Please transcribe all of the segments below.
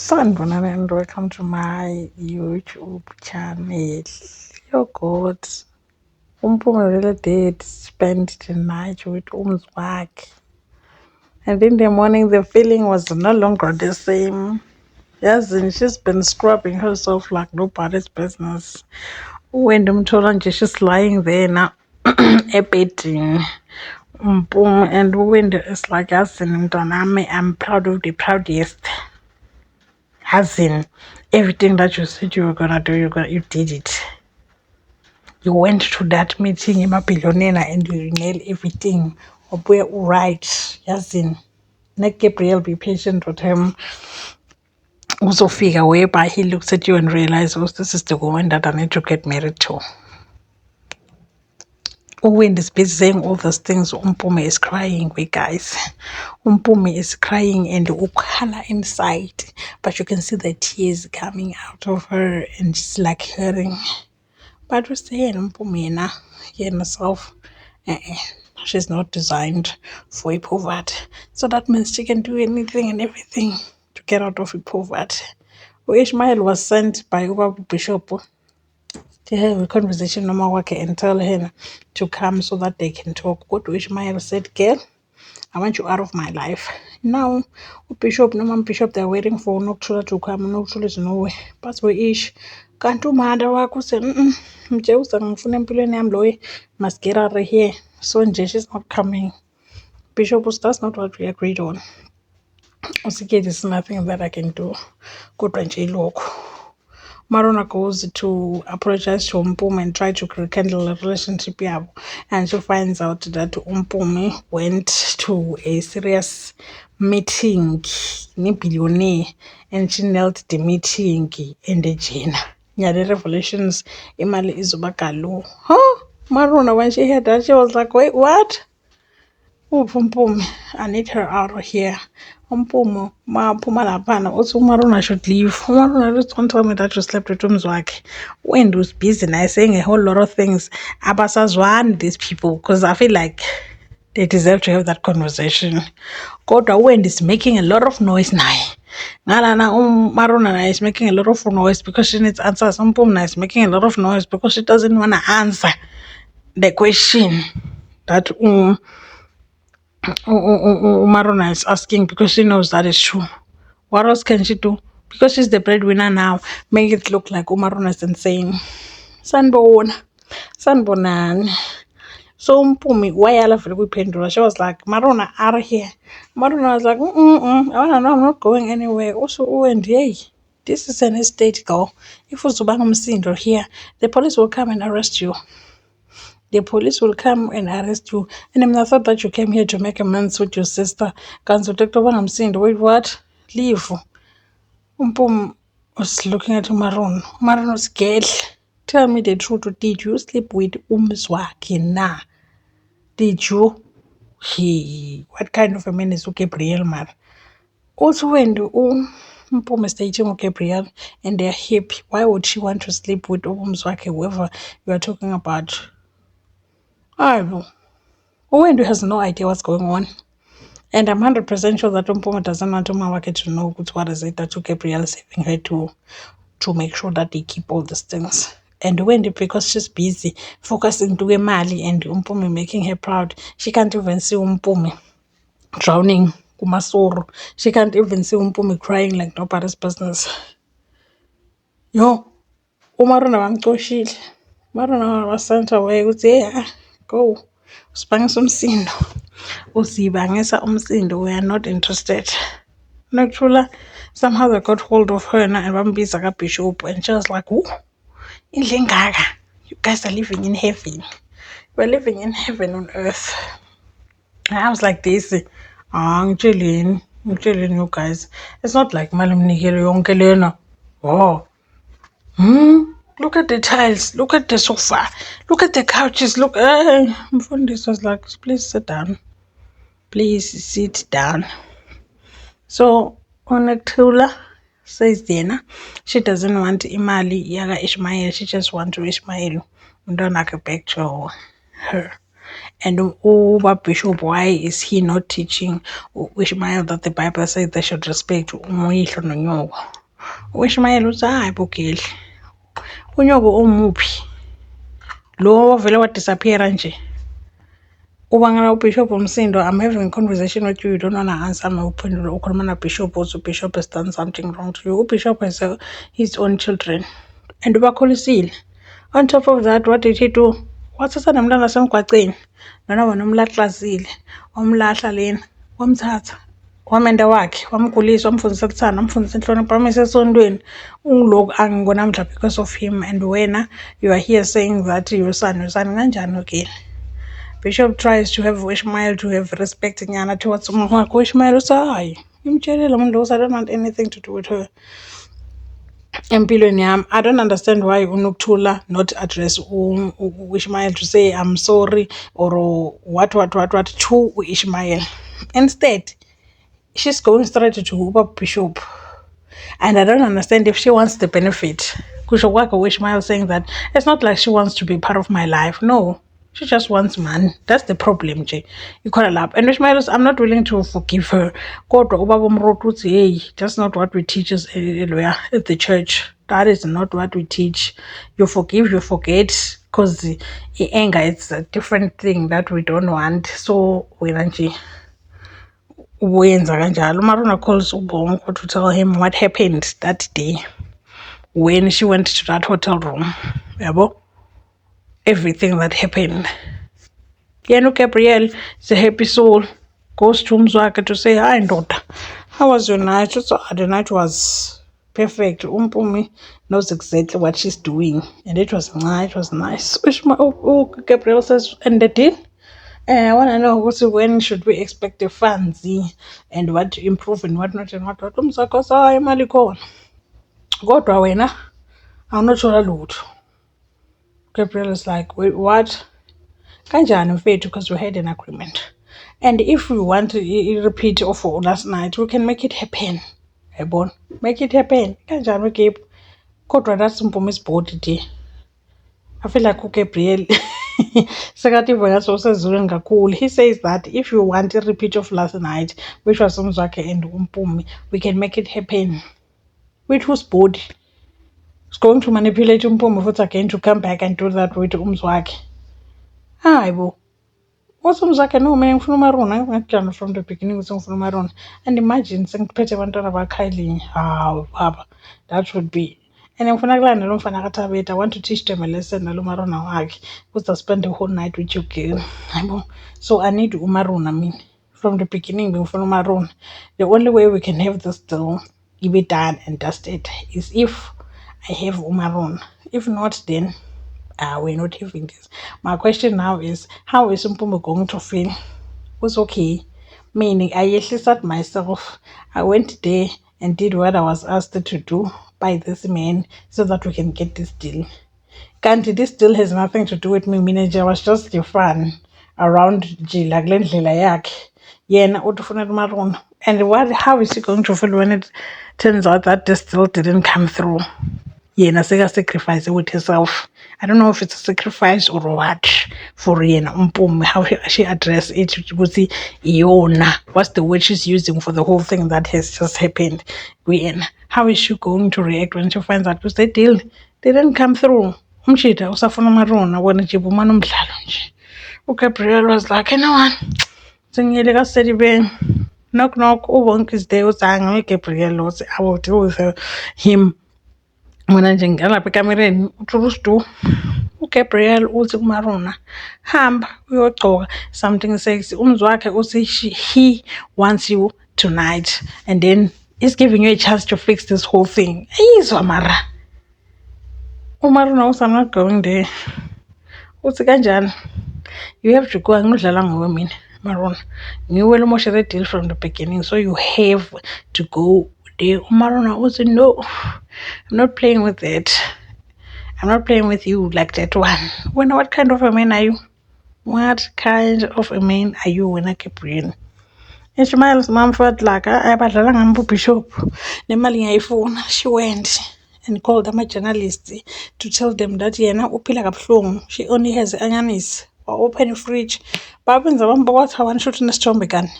Sanibonani and welcome to my YouTube channel. Your God, Umpume really did spend the night with Umzwak. And in the morning, the feeling was no longer the same. Yes, and she's been scrubbing herself like nobody's business. When she's lying there now, ebeding. And when it's like, yes, and I'm proud of the proudest. As in, everything that you said you were gonna do, you did it. You went to that meeting in billionaire and you nailed everything. We're all right. As in, let Gabriel be patient with him. Also figure whereby he looks at you and realizes, oh, this is the woman that I need to get married to. When is busy saying all those things, Umpume is crying, we guys. Umpume is crying and ukhala inside, but you can see the tears coming out of her and she's like hurting. But we say Umpume yena self, she's not designed for a poverty. So that means she can do anything and everything to get out of a poverty. Ishmael was sent by Ubaba Bishop to have a conversation no worker and tell him to come so that they can talk. Go to Ishmael said, girl, I want you out of my life. Now Bishop no Bishop they're waiting for Noctula to come. Noctula is nowhere. But we ish can't do mother work who said Mjeusa ngifuna empilweni yami loyi must get out of here. So nje she's not coming. Bishop was that's not what we agreed on. Usikedi is nothing that I can do. Kodwa nje lokho. Marona goes to apologize to Umpume and try to rekindle a relationship yabo, and she finds out that Umpume went to a serious meeting ni billionaire and she knelt the meeting in the Jena. Yeah, the revelations imali izubakalo. Huh? Marona, when she heard that, she was like, wait, what? Oh, Umpume, I need her out of here. Umpume, phuma laphana. Also, Umaruna should leave. Umaruna just don't tell me that you slept with Umzwakhe. When was busy now saying a whole lot of things. Abasazwani, these people, because I feel like they deserve to have that conversation. Kodwa Wendy is making a lot of noise now. Ngalana Maruna is making a lot of noise because she needs answers. Umpume is making a lot of noise because she doesn't want to answer the question that Marona is asking because she knows that is true. What else can she do? Because she's the breadwinner now, make it look like Umarona is insane. Sanbona. Sanbonani. So Mpumi, why I love Pendura? She was like, Marona, out of here. Marona was like, I don't know, I'm not going anywhere. Also, oh, and hey, this is an estate girl. If Uzubanga Msindo here, the police will come and arrest you. The police will come and arrest you. And I thought that you came here to make amends with your sister. Kanzo Dr. I'm saying, wait, what? Leave. Umpum was looking at Maroon. Maroon was scared. Tell me the truth. Did you sleep with Umzwakhe na? Did you? What kind of a man is Gabriel man? Also, when the Umpum is dating with Gabriel and they're happy, why would she want to sleep with Umzwakhe, whoever you are talking about? I don't know. Uwendo has no idea what's going on. And I'm 100% sure that Umpumo doesn't want Umawake to know what is it that took Gabriel saving her to make sure that they keep all these things. And Wendy, because she's busy focusing to Mali and Umpume making her proud, she can't even see Umpume drowning Kumasoro. She can't even see Umpume crying like nobody's business. Yo, Umaruna wamcoshile. Maruna was sent away with go. Usibangisa umsindo. Usibangisa umsindo. We are not interested. Naturally, somehow they got hold of her and bambiza kaBishop and she was like, "Ooh, indlengaga. You guys are living in heaven. We're living in heaven on earth." And I was like, this, I'm chilling you guys. It's not like Malum Nigel Yonkelena. Oh, look at the tiles, look at the sofa, look at the couches, look. This was like, please sit down. Please sit down. So, Onatula says Dana, she doesn't want Imali Yaga Ishmael, she just wants to Ishmael. Don't like a back to her. And Bishop, why is he not teaching Ishmael that the Bible says they should respect Umuyihlo noNyoko? Ishmael uthi hayi bogeli. uNyoko omuphi? Lo vele wadisappeara nje. Ubangela uBishop Umsindo, I'm having a conversation with you don't want to answer my opinion. Ukhuluma naBishop also Bishop has done something wrong to you. uBishop has his own children. And ubakhulisile. On top of that, what did he do? Wathatha nemntwana semgwaceni. Nona wona umlahlazile. Wamlahla lena. Wamthatha. Wamenda wakhe. Wamgulisa. Wamfundisa ukuthanda. Wamfundisa inhlonipho. Wamisa esontweni. Ungiloku angikonamdla because of him. And wena, you are here saying that your son kanjani okay? Bishop tries to have Ishmael to have respect nyana towards uMama Ishmael uthi hayi imtshelela umuntu I don't want anything to do with her. Empilweni yami, I don't understand why uNokuthula not address Ishmael to say I'm sorry or what to Ishmael. Instead, she's going straight to Uba Bishop. And I don't understand if she wants the benefit. Kusho Ishmael saying that it's not like she wants to be part of my life. No. She just wants man. That's the problem, Jay. You call her up. And Ishmael, I'm not willing to forgive her. Hey, that's not what we teach at the church. That is not what we teach. You forgive, you forget. Because anger, it's a different thing that we don't want. So, Wenanji. Maruna calls Ubongo to tell him what happened that day when she went to that hotel room. Yabo? Everything that happened. Yenu Gabriel is a happy soul. Goes to Umzwaka to say, hi, daughter. How was your night? So the night was perfect. Umpumi knows exactly what she's doing. And it was nice. Gabriel says, and the deal? I want to know when should we expect the funds and what to improve and what not and what not. Umzwaka says, hayi imali khona. Kodwa wena, awunotshola lutho. Gabriel is like, wait, what? Kanjani mfethu, because we had an agreement. And if we want a repeat of last night, we can make it happen. Yabona? Make it happen. Kanjani Gabe? Kodwa that's Mpumi's body. I feel like Gabriel Sekati Voyaso says kakhulu. He says that if you want a repeat of last night, which was Umzwake and Mpumi, we can make it happen. With whose body? It's going to manipulate Mpumi again to come back and do that with Umzwake. Hayi bo. Umzwake no mina ngifuna uMaruna ngakujana from the beginning ukuthi ngifuna uMaruna. And imagine sengiphethe abantwana bakhayilinye. Hawu baba. That would be. And ngifuna kulana lo mfana kaThabetha. I want to teach them a lesson nalo Maruna wakhe. Because spend the whole night with you girl. Hayibo. So I need uMaruna mina. From the beginning ngifuna uMaruna. The only way we can have this deal be done and dusted is if I have uMaruna. If not, then we're not having this. My question now is, how is Mpumi going to feel? Was okay. Meaning, I yehlisa myself. I went there and did what I was asked to do by this man so that we can get this deal. Kanti this deal has nothing to do with me. Manager was just the fun around Jila Glendlela yakhe. Yena utufuna uMaruna. And how is he going to feel when it turns out that this deal didn't come through? Yena sacrifice with herself. I don't know if it's a sacrifice or what for Yena Mpumi, how she address it. Yona, what's the word she's using for the whole thing that has just happened? Yena, how is she going to react when she finds out? Because the deal didn't come through. Umshita usafuna uMaruna wona nje bumana umdlalo nje. uGabriel was like, you know what? Sengiyele kaSelibeng. Knock knock, uWonke is there uzanga uGabriel uthi I will deal with him. Mina nje ngalapha ekamereni uTrustu uGabriel uthi kuMaruna hamba uyogcoka something sexy. Umzwakhe uthi he wants you tonight and then he's giving you a chance to fix this whole thing. Ayizwa mara uMaruna uthi I'm not going there. Uthi kanjani? You have to go. Angidlala ngowe mina Maruna. Ngiwe lo moshe the deal from the beginning, so you have to go there. Maruna uthi no, I'm not playing with it. I'm not playing with you like that one. What kind of a man are you? What kind of a man are you, wena Gabriel? Ishmael's mom felt like abadlala ngami Bishop. Nemali ngiyayifuna. She went and called them a journalist to tell them that yena uphila kabuhlungu. She only has anyanisi. Open ifriji bakwenza bambokothi awanisho ukuthi nesithombe kani.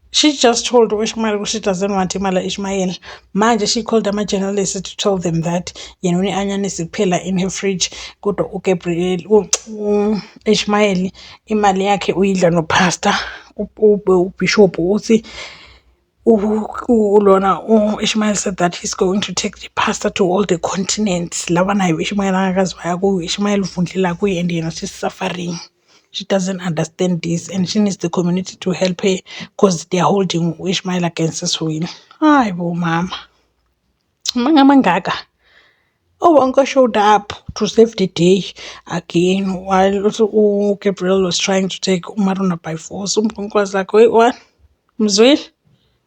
She just told u-Ishmael she doesn't want imali Ishmael. Manje she called ama-journalists to tell them that yena une-anyanisi kuphela in her fridge. Kodwa uGabriel u-Ishmael imali yakhe uyidla nopasta. Ubishop uthi lona u-Ishmael said that he's going to take the pastor to all the continents. Laba naye u-Ishmael angakazi baya kuyo. Ishmael uvundlela kuye and yena she's suffering. She doesn't understand this and she needs the community to help her because they are holding Ishmael against his will. Hayi bo mama. Mangaka. Oh, Uncle showed up to save the day again while also Gabriel was trying to take Umaruna by force. Uncle was like, wait, what? Mzwili?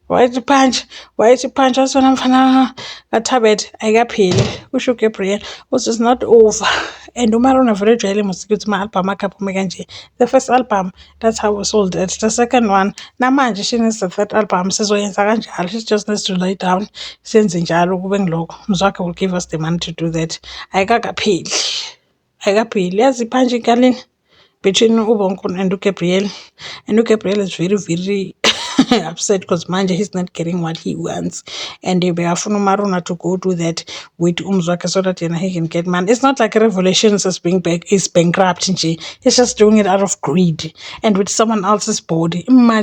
Wayethi phanje asona mfana kaThabet ayikapheli kusho uGabriel uthi it's not over and uMarona vele ejwayele ukuthi ama-album akhe aphume kanje. The first album, that's how we sold it. The second one, namanje she needs the third album sizoyenza kanjalo. She just needs to lay down senze njalo kube ngilokho. Mzwakhe will give us the money to do that. Ayikapheli yazi phanje ikalini between uBonkulu and uGabriel is very very upset because manje he's not getting what he wants and bekafuna uMaruna to go do that with Umzwakhe so that he can get money. It's not like Revelations is bankrupt nje. He's just doing it out of greed and with someone else's body. Imagine